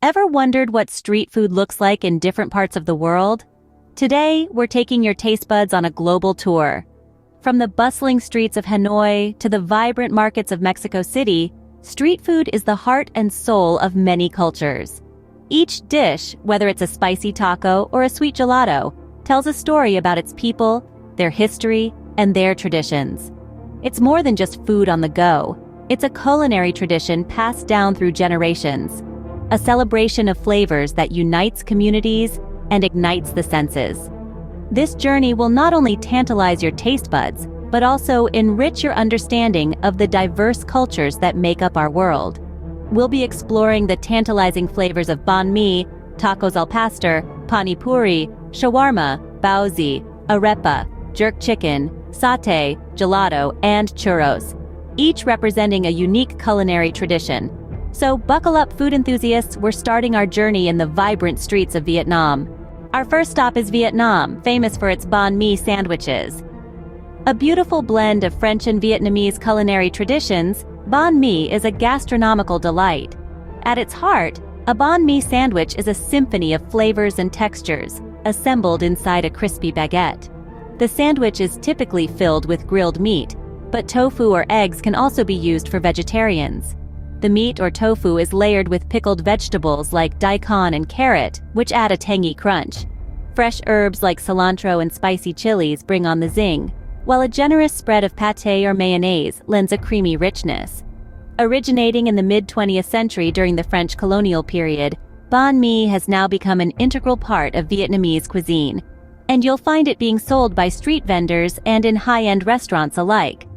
Ever wondered what street food looks like in different parts of the world? Today, we're taking your taste buds on a global tour. From the bustling streets of Hanoi to the vibrant markets of Mexico City, street food is the heart and soul of many cultures. Each dish, whether it's a spicy taco or a sweet gelato, tells a story about its people, their history, and their traditions. It's more than just food on the go. It's a culinary tradition passed down through generations. A celebration of flavors that unites communities and ignites the senses. This journey will not only tantalize your taste buds, but also enrich your understanding of the diverse cultures that make up our world. We'll be exploring the tantalizing flavors of Banh Mi, tacos al pastor, Pani Puri, Shawarma, Baozi, Arepa, jerk chicken, Satay, Gelato, and Churros, each representing a unique culinary tradition. So buckle up, food enthusiasts, we're starting our journey in the vibrant streets of Vietnam. Our first stop is Vietnam, famous for its banh mi sandwiches. A beautiful blend of French and Vietnamese culinary traditions, banh mi is a gastronomical delight. At its heart, a banh mi sandwich is a symphony of flavors and textures, assembled inside a crispy baguette. The sandwich is typically filled with grilled meat, but tofu or eggs can also be used for vegetarians. The meat or tofu is layered with pickled vegetables like daikon and carrot, which add a tangy crunch. Fresh herbs like cilantro and spicy chilies bring on the zing, while a generous spread of pâté or mayonnaise lends a creamy richness. Originating in the mid-20th century during the French colonial period, banh mi has now become an integral part of Vietnamese cuisine, and you'll find it being sold by street vendors and in high-end restaurants alike.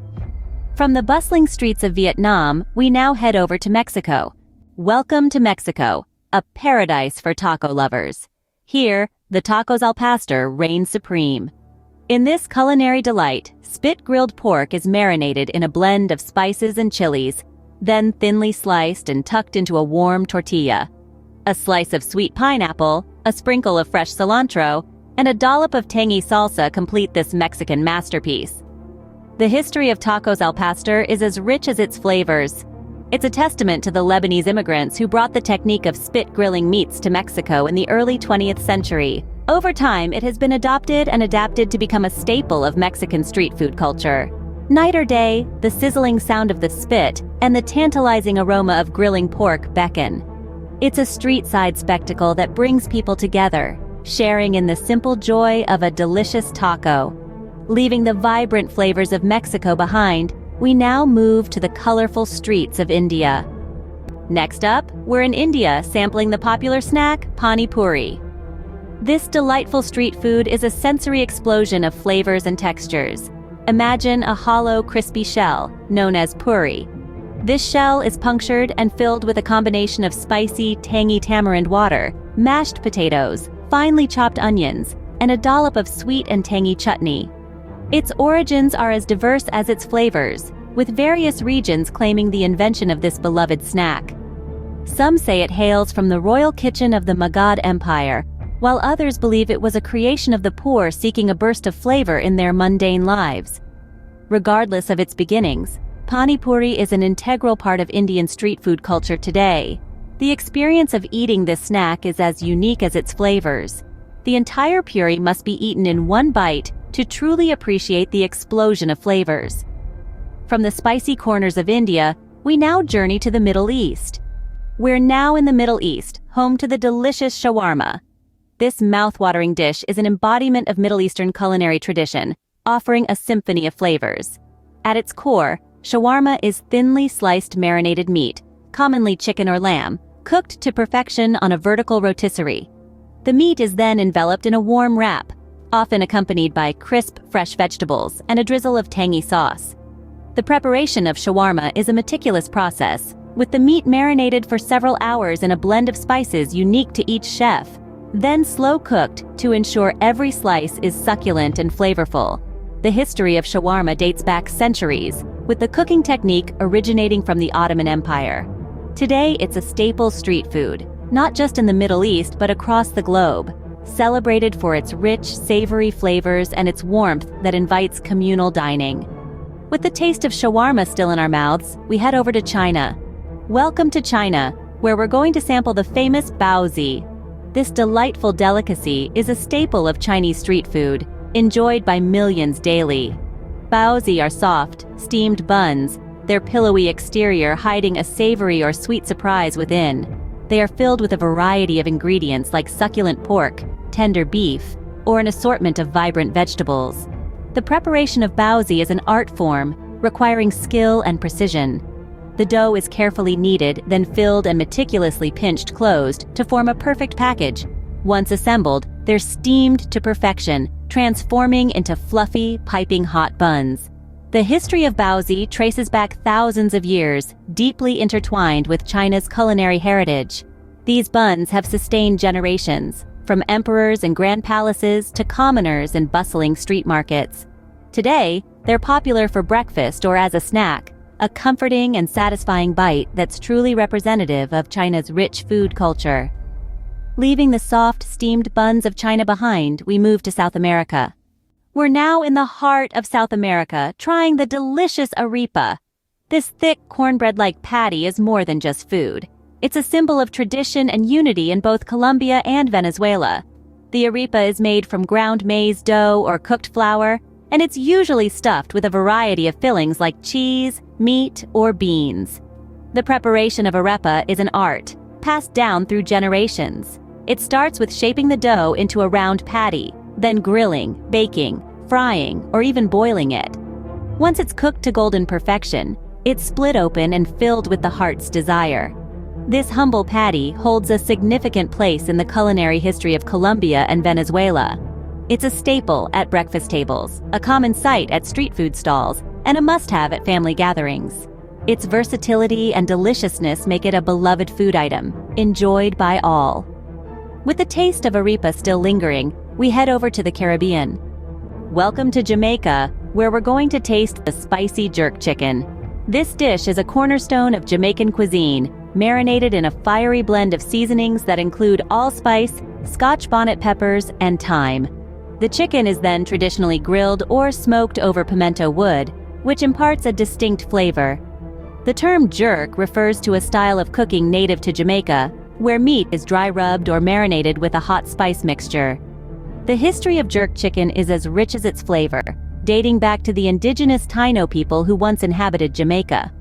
From the bustling streets of Vietnam, we now head over to Mexico. Welcome to Mexico, a paradise for taco lovers. Here, the tacos al pastor reign supreme. In this culinary delight, spit-grilled pork is marinated in a blend of spices and chilies, then thinly sliced and tucked into a warm tortilla. A slice of sweet pineapple, a sprinkle of fresh cilantro, and a dollop of tangy salsa complete this Mexican masterpiece. The history of tacos al pastor is as rich as its flavors. It's a testament to the Lebanese immigrants who brought the technique of spit-grilling meats to Mexico in the early 20th century. Over time, it has been adopted and adapted to become a staple of Mexican street food culture. Night or day, the sizzling sound of the spit and the tantalizing aroma of grilling pork beckon. It's a street-side spectacle that brings people together, sharing in the simple joy of a delicious taco. Leaving the vibrant flavors of Mexico behind, we now move to the colorful streets of India. Next up, we're in India sampling the popular snack, Pani Puri. This delightful street food is a sensory explosion of flavors and textures. Imagine a hollow, crispy shell, known as puri. This shell is punctured and filled with a combination of spicy, tangy tamarind water, mashed potatoes, finely chopped onions, and a dollop of sweet and tangy chutney. Its origins are as diverse as its flavors, with various regions claiming the invention of this beloved snack. Some say it hails from the royal kitchen of the Magadh Empire, while others believe it was a creation of the poor seeking a burst of flavor in their mundane lives. Regardless of its beginnings, Pani Puri is an integral part of Indian street food culture today. The experience of eating this snack is as unique as its flavors. The entire puri must be eaten in one bite to truly appreciate the explosion of flavors. From the spicy corners of India, we now journey to the Middle East. We're now in the Middle East, home to the delicious shawarma. This mouth-watering dish is an embodiment of Middle Eastern culinary tradition, offering a symphony of flavors. At its core, shawarma is thinly sliced marinated meat, commonly chicken or lamb, cooked to perfection on a vertical rotisserie. The meat is then enveloped in a warm wrap, often accompanied by crisp, fresh vegetables and a drizzle of tangy sauce. The preparation of shawarma is a meticulous process, with the meat marinated for several hours in a blend of spices unique to each chef, then slow-cooked to ensure every slice is succulent and flavorful. The history of shawarma dates back centuries, with the cooking technique originating from the Ottoman Empire. Today, it's a staple street food, not just in the Middle East but across the globe, celebrated for its rich, savory flavors and its warmth that invites communal dining. With the taste of shawarma still in our mouths, we head over to China. Welcome to China, where we're going to sample the famous Baozi. This delightful delicacy is a staple of Chinese street food, enjoyed by millions daily. Baozi are soft, steamed buns, their pillowy exterior hiding a savory or sweet surprise within. They are filled with a variety of ingredients like succulent pork, tender beef, or an assortment of vibrant vegetables. The preparation of Baozi is an art form, requiring skill and precision. The dough is carefully kneaded, then filled and meticulously pinched closed to form a perfect package. Once assembled, they're steamed to perfection, transforming into fluffy, piping hot buns. The history of Baozi traces back thousands of years, deeply intertwined with China's culinary heritage. These buns have sustained generations, from emperors and grand palaces to commoners in bustling street markets. Today, they're popular for breakfast or as a snack, a comforting and satisfying bite that's truly representative of China's rich food culture. Leaving the soft, steamed buns of China behind, we move to South America. We're now in the heart of South America, trying the delicious arepa. This thick, cornbread-like patty is more than just food. It's a symbol of tradition and unity in both Colombia and Venezuela. The arepa is made from ground maize dough or cooked flour, and it's usually stuffed with a variety of fillings like cheese, meat, or beans. The preparation of arepa is an art, passed down through generations. It starts with shaping the dough into a round patty, then grilling, baking, frying, or even boiling it. Once it's cooked to golden perfection, it's split open and filled with the heart's desire. This humble patty holds a significant place in the culinary history of Colombia and Venezuela. It's a staple at breakfast tables, a common sight at street food stalls, and a must-have at family gatherings. Its versatility and deliciousness make it a beloved food item, enjoyed by all. With the taste of arepa still lingering, we head over to the Caribbean. Welcome to Jamaica, where we're going to taste the spicy jerk chicken. This dish is a cornerstone of Jamaican cuisine, marinated in a fiery blend of seasonings that include allspice, Scotch bonnet peppers, and thyme. The chicken is then traditionally grilled or smoked over pimento wood, which imparts a distinct flavor. The term jerk refers to a style of cooking native to Jamaica, where meat is dry rubbed or marinated with a hot spice mixture. The history of jerk chicken is as rich as its flavor, dating back to the indigenous Taino people who once inhabited Jamaica.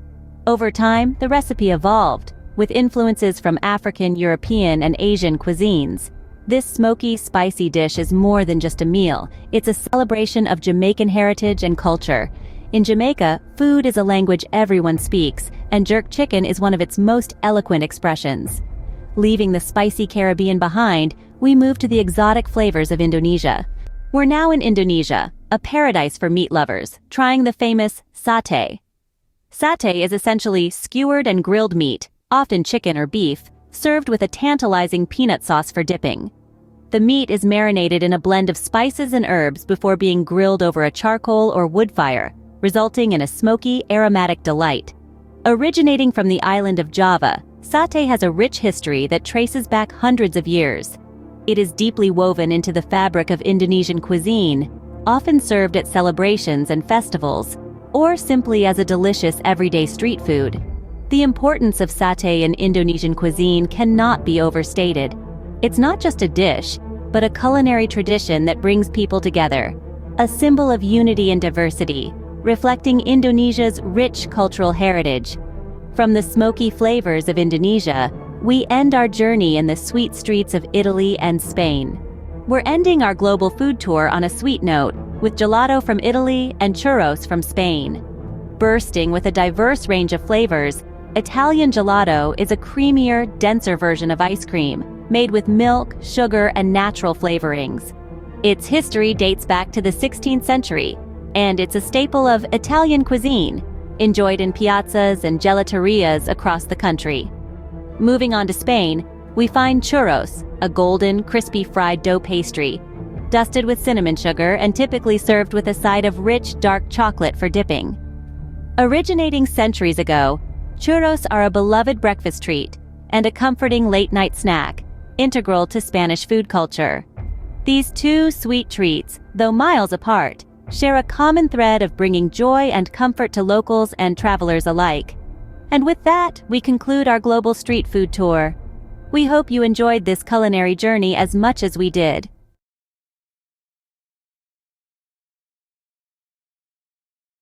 Over time, the recipe evolved, with influences from African, European, and Asian cuisines. This smoky, spicy dish is more than just a meal. It's a celebration of Jamaican heritage and culture. In Jamaica, food is a language everyone speaks, and jerk chicken is one of its most eloquent expressions. Leaving the spicy Caribbean behind, we move to the exotic flavors of Indonesia. We're now in Indonesia, a paradise for meat lovers, trying the famous satay. Satay is essentially skewered and grilled meat, often chicken or beef, served with a tantalizing peanut sauce for dipping. The meat is marinated in a blend of spices and herbs before being grilled over a charcoal or wood fire, resulting in a smoky, aromatic delight. Originating from the island of Java, satay has a rich history that traces back hundreds of years. It is deeply woven into the fabric of Indonesian cuisine, often served at celebrations and festivals, or simply as a delicious everyday street food. The importance of satay in Indonesian cuisine cannot be overstated. It's not just a dish, but a culinary tradition that brings people together, a symbol of unity and diversity, reflecting Indonesia's rich cultural heritage. From the smoky flavors of Indonesia, we end our journey in the sweet streets of Italy and Spain. We're ending our global food tour on a sweet note, with gelato from Italy and churros from Spain. Bursting with a diverse range of flavors, Italian gelato is a creamier, denser version of ice cream, made with milk, sugar, and natural flavorings. Its history dates back to the 16th century, and it's a staple of Italian cuisine, enjoyed in piazzas and gelaterias across the country. Moving on to Spain, we find churros, a golden, crispy fried dough pastry, dusted with cinnamon sugar and typically served with a side of rich, dark chocolate for dipping. Originating centuries ago, churros are a beloved breakfast treat and a comforting late-night snack, integral to Spanish food culture. These two sweet treats, though miles apart, share a common thread of bringing joy and comfort to locals and travelers alike. And with that, we conclude our global street food tour. We hope you enjoyed this culinary journey as much as we did.